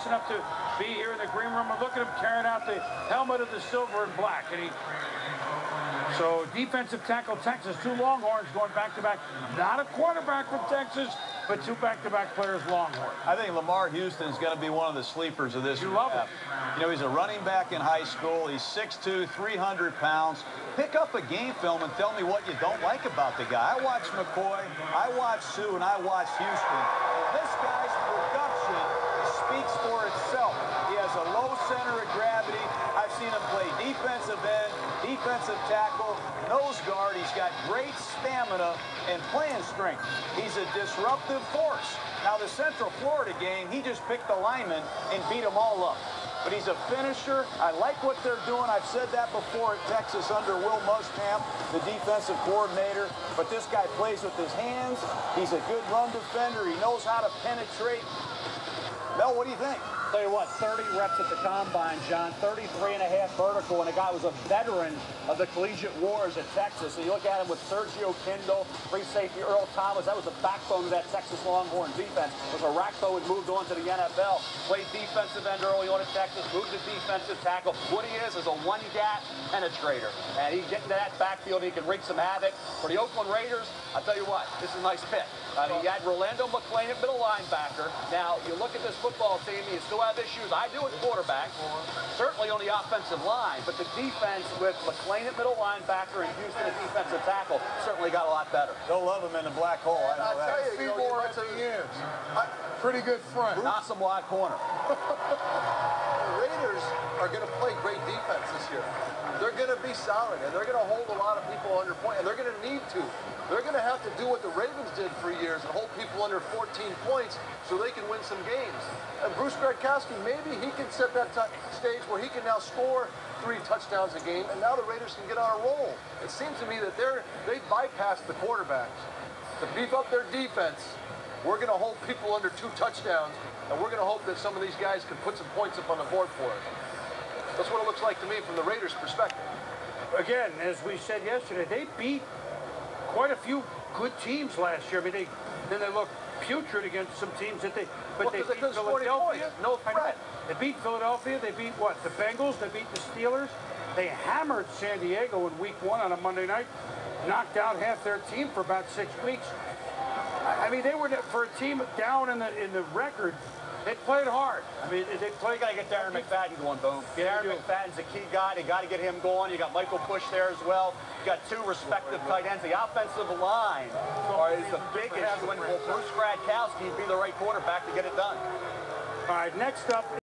enough to be here in the green room. And look at him carrying out the helmet of the silver and black. And so defensive tackle Texas, 2 Longhorns going back-to-back. Not a quarterback from Texas, but 2 back-to-back players Longhorn. I think Lamarr Houston is going to be one of the sleepers of this. You love it. You know, he's a running back in high school. He's 6'2", 300 pounds. Pick up a game film and tell me what you don't like about the guy. I watched McCoy, I watched Sue, and I watched Houston. This guy's production speaks for itself. He has a low center of gravity. I've seen him play defensive end, defensive tackle, nose guard. He's got great stamina and playing strength. He's a disruptive force. Now, the Central Florida game, he just picked the linemen and beat them all up. But he's a finisher. I like what they're doing. I've said that before at Texas under Will Muschamp, the defensive coordinator. But this guy plays with his hands. He's a good run defender. He knows how to penetrate. Mel, what do you think? Tell you what, 30 reps at the combine, John, 33.5 vertical, and the guy was a veteran of the collegiate wars at Texas. So you look at him with Sergio Kindle, free safety Earl Thomas. That was the backbone of that Texas Longhorn defense. It was Arakpo had moved on to the NFL, played defensive end early on at Texas, moved to defensive tackle. What he is a one-gap penetrator, and he get into that backfield, he can wreak some havoc. For the Oakland Raiders, I'll tell you what, this is a nice pick. You had Rolando McClain at middle linebacker. Now, you look at this football team, you still have issues. I do at quarterback, certainly on the offensive line, but the defense with McClain at middle linebacker and Houston at defensive tackle certainly got a lot better. They'll love him in the black hole. I know that. I'll tell you, more at the ends. Pretty good front. Awesome wide corner. The Raiders are going to play great defense this year. They're going to be solid, and they're going to hold a lot of people under point, and they're going to need to. They're going to have to do what the Ravens did for years and hold people under 14 points so they can win some games. And Bruce Gradkowski, maybe he can set that stage where he can now score 3 touchdowns a game, and now the Raiders can get on a roll. It seems to me that they bypassed the quarterbacks. To beef up their defense, we're going to hold people under 2 touchdowns, and we're going to hope that some of these guys can put some points up on the board for us. That's what it looks like to me from the Raiders' perspective. Again, as we said yesterday, they beat quite a few good teams last year. I mean, then they look putrid against some teams that they beat Philadelphia. No threat. They beat Philadelphia. They beat what? The Bengals. They beat the Steelers. They hammered San Diego in Week 1 on a Monday night. Knocked out half their team for about 6 weeks. I mean, they were for a team down in the record. They played hard. I mean, they played. You got to get Darren McFadden going, boom. Darren McFadden's a key guy. They got to get him going. You got Michael Bush there as well. You got 2 respective tight ends. The offensive line is the big issue. Will Bruce Gradkowski be the right quarterback to get it done? All right, next up.